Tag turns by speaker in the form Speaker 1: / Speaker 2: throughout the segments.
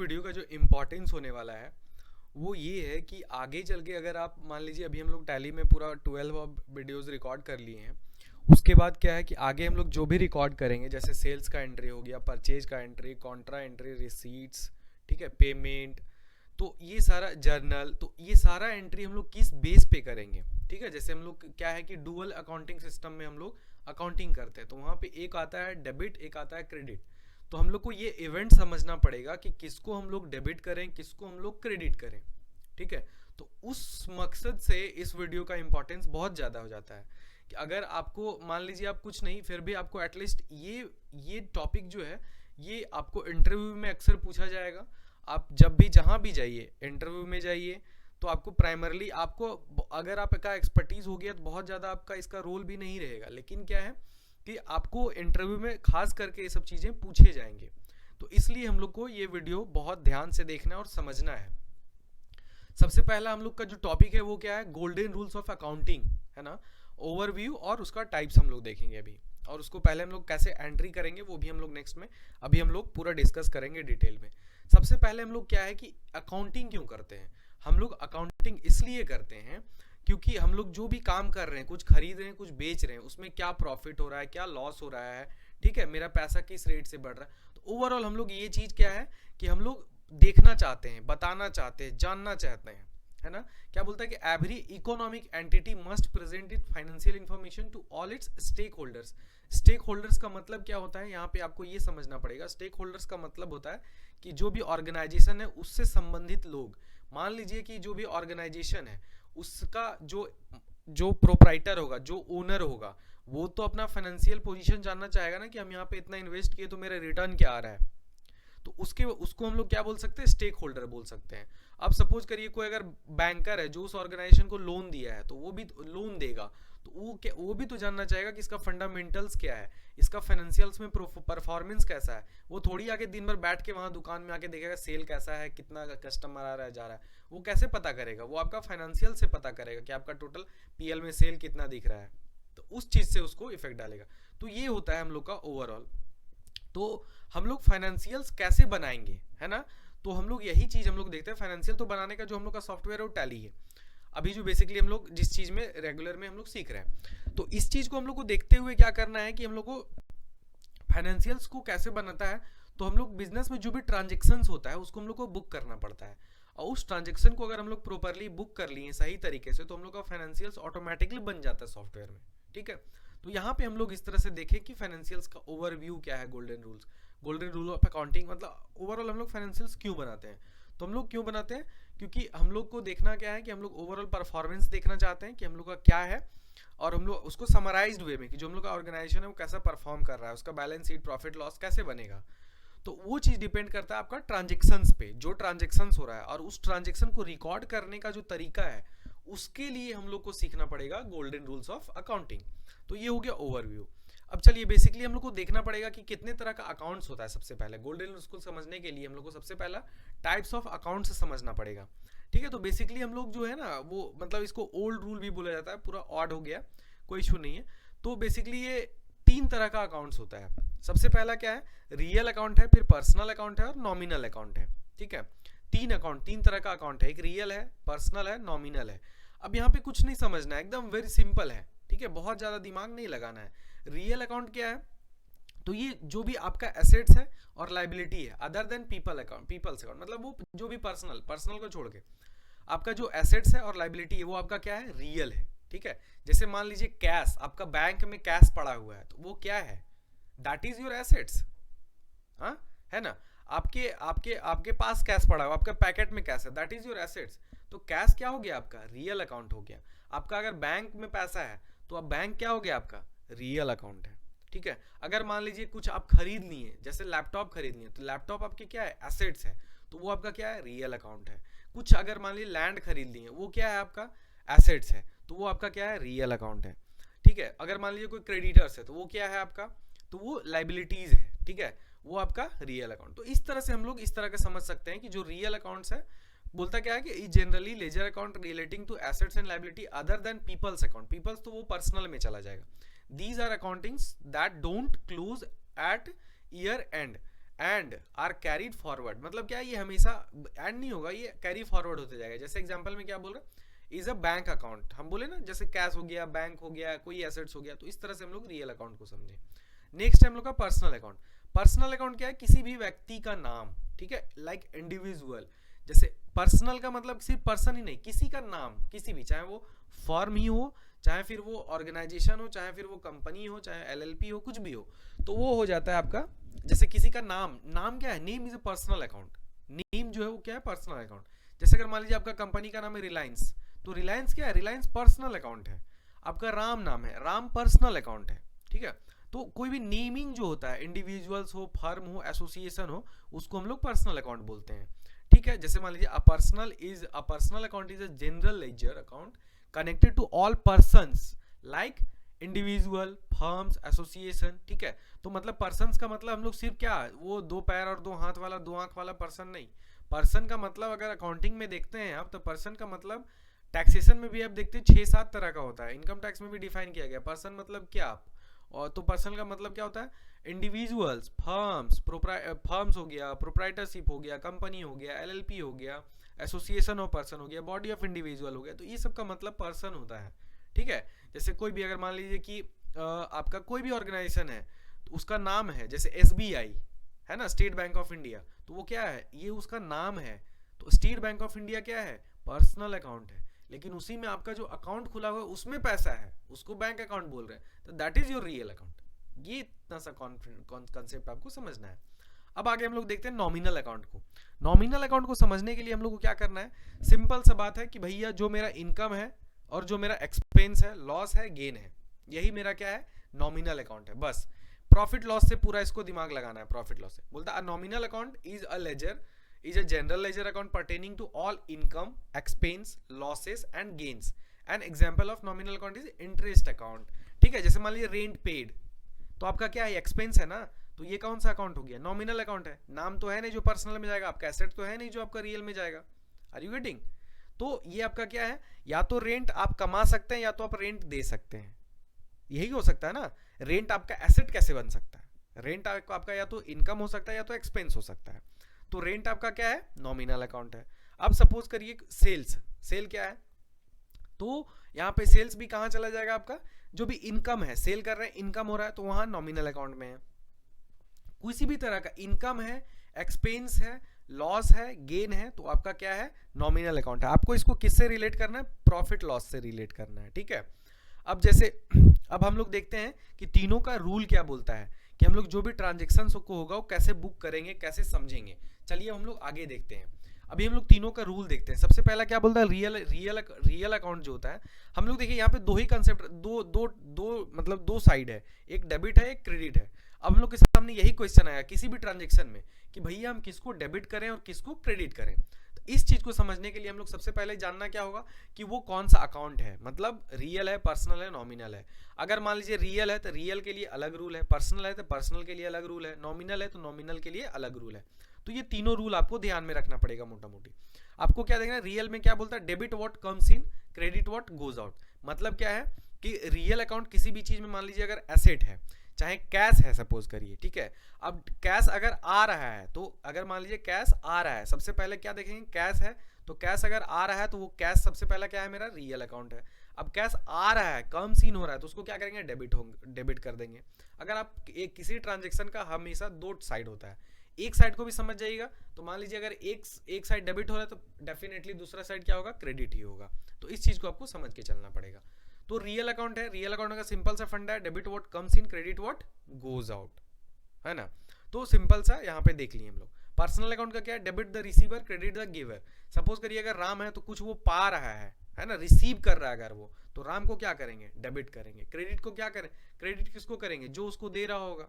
Speaker 1: Video का जो importance होने वाला है वो ये है कि आगे चल के अगर आप मान लीजिए अभी हम लोग टैली में पूरा 12 वीडियोस रिकॉर्ड कर लिए हैं। उसके बाद क्या है कि आगे हम लोग जो भी रिकॉर्ड करेंगे जैसे सेल्स का एंट्री हो गया, परचेज का एंट्री, कॉन्ट्रा एंट्री, रिसीट्स, ठीक है, पेमेंट, तो ये सारा जर्नल, तो ये सारा एंट्री हम लोग किस बेस पे करेंगे। ठीक है, जैसे हम लोग क्या है कि डुअल अकाउंटिंग सिस्टम में हम लोग अकाउंटिंग करते हैं, तो वहाँ पे एक आता है डेबिट, एक आता है क्रेडिट। तो हम लोग को ये इवेंट समझना पड़ेगा कि किसको हम लोग डेबिट करें, किसको हम लोग क्रेडिट करें। ठीक है, तो उस मकसद से इस वीडियो का इंपॉर्टेंस बहुत ज़्यादा हो जाता है कि अगर आपको मान लीजिए आप कुछ नहीं, फिर भी आपको एटलीस्ट ये टॉपिक जो है ये आपको इंटरव्यू में अक्सर पूछा जाएगा। आप जब भी जहाँ भी जाइए, इंटरव्यू में जाइए, तो आपको प्राइमरली आपको अगर आपका एक्सपर्टीज हो गया तो बहुत ज़्यादा आपका इसका रोल भी नहीं रहेगा, लेकिन क्या है कि आपको इंटरव्यू में खास करके ये सब चीज़ें पूछे जाएंगे। तो इसलिए हम लोग को ये वीडियो बहुत ध्यान से देखना और समझना है। सबसे पहला हम लोग का जो टॉपिक है वो क्या है, गोल्डन रूल्स ऑफ अकाउंटिंग, है ना। ओवरव्यू और उसका टाइप्स हम लोग देखेंगे अभी, और उसको पहले हम लोग कैसे एंट्री करेंगे वो भी हम लोग नेक्स्ट में अभी हम लोग पूरा डिस्कस करेंगे डिटेल में। सबसे पहले हम लोग क्या है कि अकाउंटिंग क्यों करते हैं। हम लोग अकाउंटिंग इसलिए करते हैं क्योंकि हम लोग जो भी काम कर रहे हैं, कुछ खरीद रहे हैं, कुछ बेच रहे हैं, उसमें क्या प्रॉफिट हो रहा है, क्या लॉस हो रहा है, ठीक है, मेरा पैसा किस रेट से बढ़ रहा है। तो ओवरऑल हम लोग ये चीज़ क्या है कि हम लोग देखना चाहते हैं, बताना चाहते हैं, जानना चाहते हैं, है ना। क्या बोलता है कि every economic entity must present it financial information to all its stakeholders. Stakeholders का मतलब क्या होता है, यहाँ पे आपको ये समझना पड़ेगा। स्टेक होल्डर्स का मतलब होता है कि जो भी ऑर्गेनाइजेशन है उससे संबंधित लोग। मान लीजिए कि जो भी ऑर्गेनाइजेशन है उसका जो प्रोप्राइटर होगा, जो ओनर होगा, वो तो अपना फाइनेंशियल पोजीशन जानना चाहेगा ना कि हम यहाँ पे इतना इन्वेस्ट किए तो मेरा रिटर्न क्या आ रहा है। तो उसको हम लोग क्या बोल सकते हैं, स्टेक होल्डर बोल सकते हैं। अब सपोज करिए कोई अगर बैंकर है जो उस ऑर्गेनाइजेशन को लोन दिया है, तो वो भी लोन देगा, तो वो भी तो जानना चाहेगा कि इसका फंडामेंटल्स क्या है, इसका फाइनेंशियल्स में परफॉर्मेंस कैसा है। वो थोड़ी आके दिन भर बैठ के वहाँ दुकान में आके देखेगा सेल कैसा है, कितना कस्टमर आ रहा है, जा रहा है। वो कैसे पता करेगा, वो आपका फाइनेंशियल से पता करेगा कि आपका टोटल पीएल में सेल कितना दिख रहा है, तो उस चीज़ से उसको इफेक्ट डालेगा। तो ये होता है हम लोग का ओवरऑल। तो हम लोग फाइनेंशियल्स कैसे बनाएंगे, है ना। तो हम लोग यही चीज़ हम लोग देखते हैं। फाइनेंशियल तो बनाने का जो हम लोग का सॉफ्टवेयर है वो टैली है, अभी जो बेसिकली हम लोग जिस चीज़ में रेगुलर में हम लोग सीख रहे हैं। तो इस चीज़ को हम लोग को देखते हुए क्या करना है कि हम लोग को फाइनेंशियल्स को कैसे बनाता है, तो हम लोग बिजनेस में जो भी ट्रांजेक्शन्स होता है उसको हम लोग को बुक करना पड़ता है, और उस ट्रांजेक्शन को अगर हम लोग प्रॉपरली बुक कर लिए सही तरीके से तो हम लोग का फाइनेंशियल्स ऑटोमेटिकली बन जाता है सॉफ्टवेयर में। ठीक है, तो यहाँ पे हम लोग इस तरह से देखें कि फाइनेंशियल्स का ओवरव्यू क्या है। गोल्डन रूल ऑफ अकाउंटिंग मतलब ओवरऑल हम लोग फाइनेंशियल्स क्यों बनाते हैं। तो हम लोग क्यों बनाते हैं, क्योंकि हम लोग को देखना क्या है कि हम लोग ओवरऑल परफॉर्मेंस देखना चाहते हैं कि हम लोग का क्या है, और हम लोग उसको समराइज्ड वे में कि जो हम लोग का ऑर्गेनाइजेशन है वो कैसा परफॉर्म कर रहा है, उसका बैलेंस शीट, प्रॉफिट लॉस कैसे बनेगा। तो वो चीज़ डिपेंड करता है आपका ट्रांजेक्शन्स पे, जो ट्रांजेक्शन्स हो रहा है, और उस ट्रांजेक्शन को रिकॉर्ड करने का जो तरीका है उसके लिए हम लोग को सीखना पड़ेगा गोल्डन रूल्स ऑफ अकाउंटिंग। तो ये हो गया ओवरव्यू। अब चलिए बेसिकली हम लोग को देखना पड़ेगा कि कितने तरह का अकाउंट्स होता है। सबसे पहले गोल्डन रूल्स को समझने के लिए हम लोग को सबसे पहला टाइप्स ऑफ अकाउंट्स समझना पड़ेगा। ठीक है, तो बेसिकली हम लोग जो है ना वो मतलब इसको ओल्ड रूल भी बोला जाता है, पूरा ऑड हो गया, कोई इशू नहीं है। तो बेसिकली ये 3 तरह का अकाउंट्स होता है। सबसे पहला क्या है, रियल अकाउंट है, फिर पर्सनल अकाउंट है और नॉमिनल अकाउंट है। ठीक है, 3 तरह का अकाउंट है, एक रियल है, पर्सनल है, नॉमिनल है। अब यहाँ पे कुछ नहीं समझना है, एकदम वेरी सिंपल है। ठीक है, बहुत ज़्यादा दिमाग नहीं लगाना है। रियल अकाउंट क्या है, तो ये जो भी आपका एसेट्स है और लाइबिलिटी है अदर देन पीपल्स अकाउंट, मतलब वो जो भी पर्सनल को छोड़ के आपका जो एसेट्स है और लाइबिलिटी है वो आपका क्या है, रियल है। ठीक है, जैसे मान लीजिए कैश, आपका बैंक में कैश पड़ा हुआ है तो वो क्या है, दैट इज योर एसेट्स। हाँ, है ना, आपके आपके आपके पास कैश पड़ा हुआ, आपका पैकेट में कैश है, दैट इज योर एसेट्स। तो कैश क्या हो गया, आपका रियल अकाउंट हो गया। आपका अगर बैंक में पैसा है तो अब बैंक क्या हो गया, आपका रियल अकाउंट है। ठीक है, अगर मान लीजिए कुछ आप खरीद लिए, जैसे लैपटॉप खरीद लिए, तो लैपटॉप आपके क्या है, एसेट्स है, तो वो आपका क्या है, रियल अकाउंट है। कुछ अगर मान लीजिए लैंड खरीद लिए, वो क्या है, आपका एसेट्स है, तो वो आपका क्या है, रियल अकाउंट है। ठीक है, अगर मान लीजिए कोई क्रेडिटर्स है तो वो क्या है आपका, तो वो लाइबिलिटीज है। ठीक है, वो आपका रियल अकाउंट। तो इस तरह से हम लोग इस तरह का समझ सकते हैं कि जो रियल अकाउंट्स है बोलता क्या है कि generally ledger account relating to assets and liability other than people's account. People's तो वो पर्सनल में चला जाएगा। These are accountings that don't close at year end and are carried forward, मतलब क्या है, ये हमेशा एंड नहीं होगा, ये कैरी फॉरवर्ड होते जाएगा। जैसे एग्जांपल में क्या बोल रहे हैं, इज अ बैंक अकाउंट, हम बोले ना जैसे कैश हो गया, बैंक हो गया, कोई एसेट्स हो गया, तो इस तरह से हम लोग रियल अकाउंट को समझे। नेक्स्ट है हम लोग का पर्सनल अकाउंट। पर्सनल अकाउंट क्या है, किसी भी व्यक्ति का नाम, ठीक है, लाइक इंडिविजुअल। जैसे पर्सनल का मतलब सिर्फ पर्सन ही नहीं, किसी का नाम, किसी भी, चाहे वो फर्म ही हो, चाहे फिर वो ऑर्गेनाइजेशन हो, चाहे फिर वो कंपनी हो, चाहे एलएलपी हो, कुछ भी हो, तो वो हो जाता है आपका, जैसे किसी का नाम, नाम क्या है, name is a personal account. Name जो है वो क्या है, पर्सनल अकाउंट। जैसे अगर मान लीजिए आपका कंपनी का नाम है रिलायंस, तो रिलायंस क्या है, रिलायंस पर्सनल अकाउंट है। आपका राम नाम है, राम पर्सनल अकाउंट है, ठीक है। तो कोई भी नेमिंग जो होता है, इंडिविजुअल्स हो, फर्म हो, एसोसिएशन हो, उसको हम लोग पर्सनल अकाउंट बोलते हैं, ठीक है। जैसे मान लीजिए a personal account is a general ledger account connected to all persons like individual, firms, association, ठीक है। तो मतलब पर्सन्स का मतलब हम लोग सिर्फ क्या, वो दो पैर और दो हाथ वाला, दो आंख वाला पर्सन नहीं। पर्सन का मतलब अगर अकाउंटिंग में देखते हैं आप, तो पर्सन का मतलब टैक्सेशन में भी आप देखते हैं 6-7 तरह का होता है, इनकम टैक्स में भी डिफाइन किया गया पर्सन मतलब क्या आप। और तो पर्सन का मतलब क्या होता है, इंडिविजुअल्स, फर्म्स हो गया, प्रोप्राइटरशिप हो गया, कंपनी हो गया, एलएलपी हो गया, एसोसिएशन ऑफ पर्सन हो गया, बॉडी ऑफ इंडिविजुअल हो गया, तो ये सब का मतलब पर्सन होता है, ठीक है। जैसे कोई भी अगर मान लीजिए कि आपका कोई भी ऑर्गेनाइजेशन है, तो उसका नाम है, जैसे एसबीआई है ना, स्टेट बैंक ऑफ इंडिया, तो वो क्या है, ये उसका नाम है। तो स्टेट बैंक ऑफ इंडिया क्या है, पर्सनल अकाउंट है, लेकिन उसी में आपका जो अकाउंट खुला हुआ है उसमें पैसा है, उसको बैंक अकाउंट बोल रहे हैं, तो that is your real account. ये इतना सा कॉन्सेप्ट आपको समझना है। अब आगे हम लोग देखते हैं नॉमिनल अकाउंट को। नॉमिनल अकाउंट को समझने के लिए हम लोग को क्या करना है, सिंपल सा बात है कि भैया जो मेरा इनकम है और जो मेरा एक्सपेंस है, लॉस है, गेन है, यही मेरा क्या है, नॉमिनल अकाउंट है। बस प्रॉफिट लॉस से पूरा इसको दिमाग लगाना है, प्रॉफिट लॉस से बोलता है nominal account is a ledger, is a general ledger account pertaining to all income, expense, losses and gains. An example of nominal account is interest account, ठीक है। जैसे मान लीजिए रेंट पेड, तो आपका क्या है, एक्सपेंस है ना, तो ये कौन सा अकाउंट हो गया, नॉमिनल अकाउंट है। नाम तो है नहीं जो पर्सनल में जाएगा, आपका एसेट तो है नहीं जो आपका रियल में जाएगा। Are you getting? तो ये आपका क्या है, या तो रेंट आप कमा सकते हैं या तो आप रेंट दे सकते हैं, यही हो सकता है ना। रेंट आपका एसेट कैसे बन सकता है, रेंट आपका या तो इनकम हो सकता है या तो एक्सपेंस हो सकता है। तो रेंट आपका क्या है, नॉमिनल अकाउंट है। अब सपोज करिए सेल्स, सेल क्या है, तो यहाँ पे सेल्स भी कहाँ चला जाएगा, आपका जो भी इनकम है, सेल कर रहे हैं, इनकम हो रहा है, तो वहां नॉमिनल अकाउंट में है। किसी भी तरह का इनकम है, एक्सपेंस है, लॉस है, गेन है, तो आपका क्या है, नॉमिनल अकाउंट है। आपको इसको किससे रिलेट करना है, प्रॉफिट लॉस से रिलेट करना है, ठीक है। अब जैसे अब हम लोग देखते हैं कि तीनों का रूल क्या बोलता है, कि हम लोग जो भी ट्रांजेक्शन को होगा वो कैसे बुक करेंगे, कैसे समझेंगे। चलिए हम लोग आगे देखते हैं। अभी हम लोग तीनों का रूल देखते हैं। सबसे पहला क्या बोलता है, रियल अकाउंट जो होता है, हम लोग देखिए यहाँ पे दो ही कंसेप्ट, मतलब दो साइड है, एक डेबिट है, एक क्रेडिट है। अब हम लोग के सामने यही क्वेश्चन आया किसी भी ट्रांजेक्शन में कि भैया हम किसको डेबिट करें और किसको क्रेडिट करें। तो इस चीज को समझने के लिए हम लोग सबसे पहले जानना क्या होगा कि वो कौन सा अकाउंट है, मतलब रियल है, पर्सनल है, नॉमिनल है। अगर मान लीजिए रियल है तो रियल के लिए अलग रूल है, पर्सनल है तो पर्सनल के लिए अलग रूल है, नॉमिनल है तो नॉमिनल के लिए अलग रूल है। तो ये तीनों रूल आपको ध्यान में रखना पड़ेगा। मोटा मोटी आपको क्या देखना है, रियल में क्या बोलता है, debit what comes in, credit what goes out. मतलब क्या है कि रियल अकाउंट किसी भी चीज में, मान लीजिए अगर एसेट है, चाहे कैश है सपोज करिए, ठीक है। अब कैश अगर आ रहा है, तो अगर मान लीजिए कैश आ रहा है, सबसे पहले क्या देखेंगे, कैश है, तो कैश अगर आ रहा है तो वो कैश सबसे पहला क्या है, मेरा रियल अकाउंट है। अब कैश आ रहा है, कम सीन हो रहा है, तो उसको क्या करेंगे, डेबिट कर देंगे। अगर आप किसी ट्रांजेक्शन का हमेशा दो साइड होता है, एक साइड को भी समझ जाइएगा, तो मान लीजिए अगर एक साइड डेबिट हो रहा है तो डेफिनेटली दूसरा साइड क्या होगा, क्रेडिट ही होगा। तो इस चीज को आपको समझ के चलना पड़ेगा। तो रियल अकाउंट है, रियल अकाउंट का सिंपल सा फंडा है, debit what comes in, credit what goes out, है ना। तो सिंपल सा यहाँ पे देख लिए हम लोग। पर्सनल अकाउंट का क्या है, debit the receiver, credit the giver. Suppose करिए अगर राम है तो कुछ वो पा रहा है ना, रिसीव कर रहा है अगर वो, तो राम को क्या करेंगे, डेबिट करेंगे। क्रेडिट को क्या करें, क्रेडिट किसको करेंगे, जो उसको दे रहा होगा,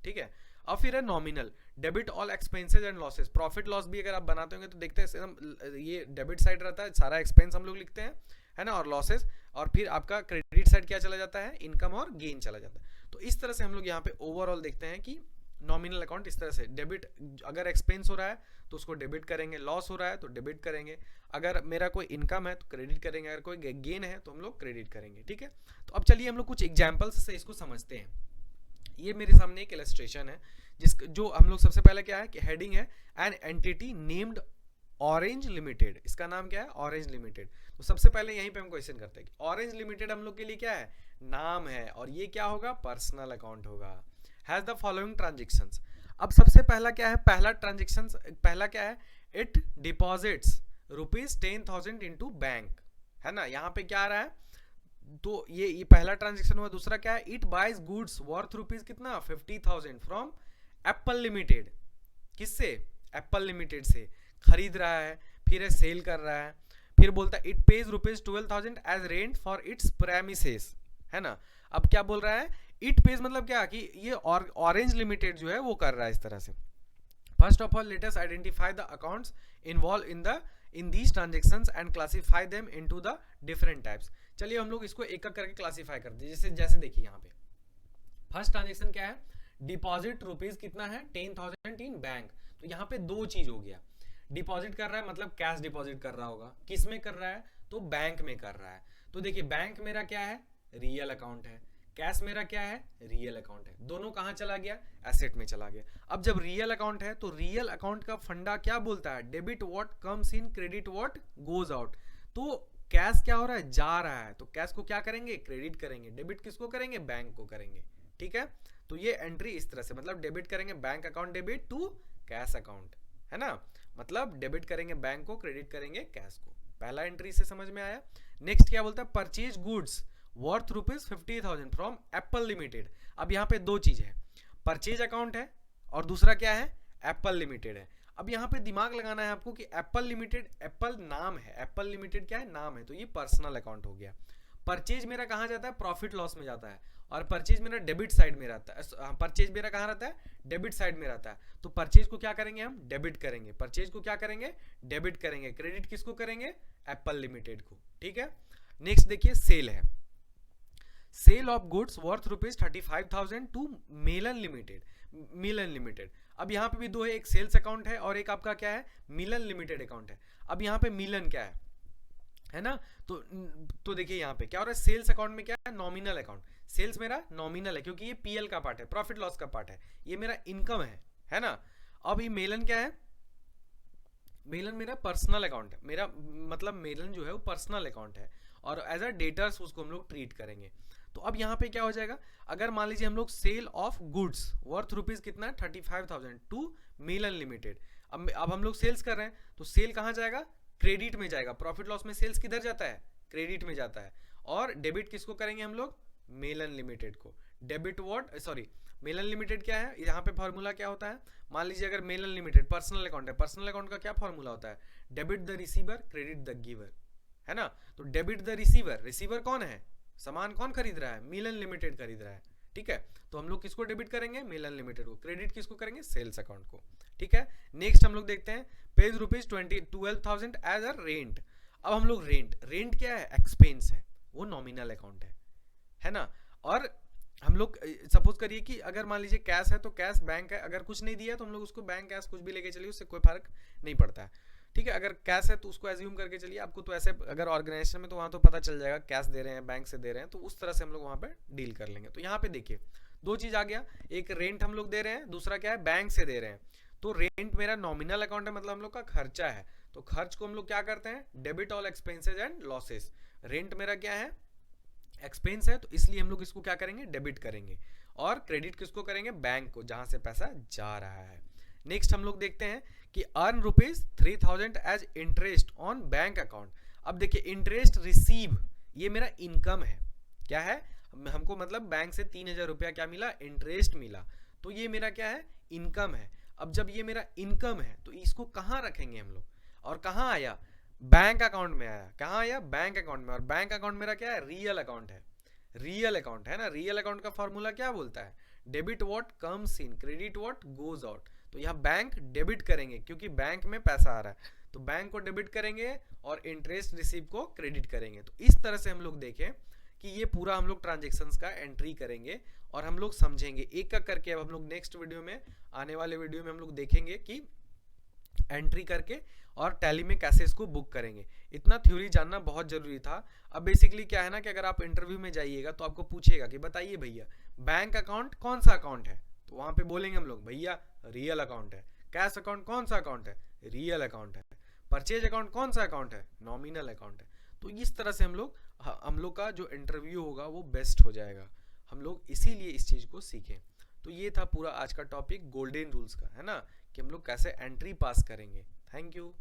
Speaker 1: ठीक है। अब फिर है nominal, debit all expenses and losses. Profit loss भी अगर आप बनाते होंगे तो देखते हैं ये डेबिट साइड रहता है, सारा एक्सपेंस हम लोग लिखते हैं, है ना, और लॉसेस, और फिर आपका क्रेडिट साइड क्या चला जाता है, इनकम और गेन चला जाता है। तो इस तरह से हम लोग यहाँ पे ओवरऑल देखते हैं कि नॉमिनल अकाउंट इस तरह से, डेबिट अगर एक्सपेंस हो रहा है तो उसको डेबिट करेंगे, लॉस हो रहा है तो डेबिट करेंगे, अगर मेरा कोई इनकम है तो क्रेडिट करेंगे, अगर कोई गेन है तो हम लोग क्रेडिट करेंगे, ठीक है। तो अब चलिए हम लोग कुछ एग्जाम्पल्स से इसको समझते हैं। ये मेरे सामने एक इलस्ट्रेशन है, जो हम लोग सबसे पहले क्या है कि हेडिंग है an entity named orange limited, इसका नाम क्या है ऑरेंज लिमिटेड। तो सबसे पहले यहीं पे हम क्वेश्चन करते हैं कि ऑरेंज लिमिटेड हम लोग के लिए क्या है नाम है, और ये क्या होगा पर्सनल अकाउंट होगा। Has the following transactions. अब सबसे पहला क्या है, पहला ट्रांजेक्शन पहला क्या है, इट डिपॉजिट्स ₹10,000 इनटू बैंक, है ना। यहाँ पे क्या आ रहा है, तो ये पहला ट्रांजेक्शन हुआ। दूसरा क्या है, it buys goods worth rupees कितना 50,000 फ्रॉम एप्पल लिमिटेड, किससे एप्पल लिमिटेड से खरीद रहा है, फिर है सेल कर रहा है, फिर बोलता है it pays ₹12,000 as rent for its premises, है ना। अब क्या बोल रहा है, इट पेज मतलब क्या कि ये ऑरेंज लिमिटेड जो है वो कर रहा है इस तरह से। First of all let us identify the accounts involve in these transactions and classify them into the different types. चलिए हम लोग इसको एक एक करके क्लासिफाई करते हैं। जैसे देखिए यहाँ पे फर्स्ट ट्रांजेक्शन क्या है, डिपॉजिट रुपीज कितना है 10,000 इन बैंक। तो यहाँ पे दो चीज हो गया, डिपॉजिट कर रहा है मतलब कैश डिपॉजिट कर रहा होगा, किस में कर रहा है तो बैंक में कर रहा है। तो देखिए बैंक मेरा क्या है रियल अकाउंट है, कैश मेरा क्या है रियल अकाउंट है, दोनों कहाँ चला गया एसेट में चला गया। अब जब रियल अकाउंट है तो रियल अकाउंट का फंडा क्या बोलता है, debit what comes in credit what goes out. तो कैश क्या हो रहा है जा रहा है, तो कैश को क्या करेंगे क्रेडिट करेंगे, डेबिट किसको करेंगे बैंक को करेंगे, ठीक है। तो ये एंट्री इस तरह से, मतलब डेबिट करेंगे bank account debit to cash account, है ना, मतलब डेबिट करेंगे बैंक को क्रेडिट करेंगे कैश को। पहला एंट्री से समझ में आया। नेक्स्ट क्या बोलता है, purchase goods worth ₹50,000 from Apple limited. अब यहाँ पे दो चीज है, परचेज अकाउंट है और दूसरा क्या है एप्पल लिमिटेड है। अब यहाँ पे दिमाग लगाना है आपको कि एप्पल लिमिटेड, एप्पल नाम है, एप्पल लिमिटेड क्या है नाम है, तो ये पर्सनल अकाउंट हो गया। परचेज मेरा कहाँ जाता है प्रॉफिट लॉस में जाता है, और परचेज मेरा डेबिट साइड में रहता है, परचेज मेरा कहाँ रहता है डेबिट साइड में रहता है। तो परचेज को क्या करेंगे हम डेबिट करेंगे, परचेज को क्या करेंगे डेबिट करेंगे, क्रेडिट किसको करेंगे एप्पल लिमिटेड को, ठीक है। नेक्स्ट देखिए सेल है, sale of goods worth ₹35,000 to Milan limited, Milan limited. अब यहाँ पे भी दो है, एक सेल्स अकाउंट है और एक आपका क्या है मिलन लिमिटेड अकाउंट है। अब यहाँ पे मिलन क्या है ना, तो देखिए यहाँ पे क्या हो रहा है, सेल्स अकाउंट में क्या है नॉमिनल अकाउंट, सेल्स मेरा नॉमिनल है क्योंकि ये पीएल का पार्ट है, प्रॉफिट लॉस का पार्ट है, ये मेरा इनकम है ना। अब ये मेलन क्या है, मेलन मेरा पर्सनल अकाउंट है, मेरा मतलब मेलन जो है वो पर्सनल अकाउंट है और एज अ डेटर्स उसको हम लोग ट्रीट करेंगे। तो अब यहाँ पे क्या हो जाएगा, अगर मान लीजिए हम लोग sale of goods worth rupees कितना है 35,000 टू मिलन लिमिटेड। अब हम लोग सेल्स कर रहे हैं तो सेल कहाँ जाएगा क्रेडिट में जाएगा, प्रॉफिट लॉस में सेल्स किधर जाता है क्रेडिट में जाता है, और डेबिट किसको करेंगे हम लोग मेलन लिमिटेड को। Debit what sorry Melon Limited क्या है, यहाँ पे फॉर्मूला क्या होता है, मान लीजिए अगर मेलन लिमिटेड पर्सनल अकाउंट है, पर्सनल अकाउंट का क्या फॉर्मूला होता है debit the receiver credit the giver, है ना। तो डेबिट द रिसीवर, रिसीवर कौन है सामान कौन खरीद रहा है मिलन लिमिटेड खरीद रहा है, ठीक है। तो हम लोग किसको डेबिट करेंगे मिलन लिमिटेड को, क्रेडिट किसको करेंगे सेल्स अकाउंट को, ठीक है। नेक्स्ट हम लोग देखते हैं पेज ₹12,000 एज अ रेंट। अब हम लोग रेंट क्या है एक्सपेंस है, वो नॉमिनल अकाउंट है ना। और हम लोग सपोज करिए कि अगर मान लीजिए कैश है तो कैश बैंक है, अगर कुछ नहीं दिया तो हम लोग उसको बैंक कैश कुछ भी लेके चलिए, उससे कोई फर्क नहीं पड़ता है, ठीक है। अगर कैश है तो उसको एज्यूम करके चलिए, आपको तो ऐसे अगर ऑर्गेनाइजेशन में तो वहाँ तो पता चल जाएगा कैश दे रहे हैं बैंक से दे रहे हैं, तो उस तरह से हम लोग वहाँ पे डील कर लेंगे। तो यहाँ पे देखिए दो चीज आ गया, एक रेंट हम लोग दे रहे हैं, दूसरा क्या है बैंक से दे रहे हैं। तो रेंट मेरा नॉमिनल अकाउंट है, मतलब हम लोग का खर्चा है, तो खर्च को हम लोग क्या करते हैं debit all expenses and losses. Rent मेरा क्या है एक्सपेंस है, तो इसलिए हम लोग इसको क्या करेंगे डेबिट करेंगे, और क्रेडिट किसको करेंगे बैंक को जहां से पैसा जा रहा है। नेक्स्ट हम लोग देखते हैं कि earn ₹3,000 as interest on bank account. अब देखिए इंटरेस्ट रिसीव ये मेरा इनकम है, क्या है हमको मतलब बैंक से 3,000 रुपया क्या मिला इंटरेस्ट मिला, तो ये मेरा क्या है इनकम है। अब जब ये मेरा इनकम है तो इसको कहाँ रखेंगे हम लोग, और कहाँ आया बैंक अकाउंट में आया, कहाँ आया बैंक अकाउंट में, और बैंक अकाउंट मेरा क्या है रियल अकाउंट है, रियल अकाउंट है ना। रियल अकाउंट का फॉर्मूला क्या बोलता है debit what comes in credit what goes out. तो यहाँ बैंक डेबिट करेंगे क्योंकि बैंक में पैसा आ रहा है, तो बैंक को डेबिट करेंगे और इंटरेस्ट रिसीव को क्रेडिट करेंगे। तो इस तरह से हम लोग देखें कि ये पूरा हम लोग ट्रांजेक्शन्स का एंट्री करेंगे और हम लोग समझेंगे एक एक करके। अब हम लोग नेक्स्ट वीडियो में आने वाले वीडियो में हम लोग देखेंगे कि एंट्री करके और टैली में कैसे इसको बुक करेंगे। इतना थ्योरी जानना बहुत जरूरी था। अब बेसिकली क्या है ना कि अगर आप इंटरव्यू में जाइएगा तो आपको पूछेगा कि बताइए भैया बैंक अकाउंट कौन सा अकाउंट है, तो वहाँ पे बोलेंगे हम लोग भैया रियल अकाउंट है। कैश अकाउंट कौन सा अकाउंट है? रियल अकाउंट है। परचेज अकाउंट कौन सा अकाउंट है? नॉमिनल अकाउंट है। तो इस तरह से हम लोग का जो इंटरव्यू होगा वो बेस्ट हो जाएगा। हम लोग इसीलिए इस चीज़ को सीखें। तो ये था पूरा आज का टॉपिक गोल्डन रूल्स का, है ना, कि हम लोग कैसे एंट्री पास करेंगे। Thank you.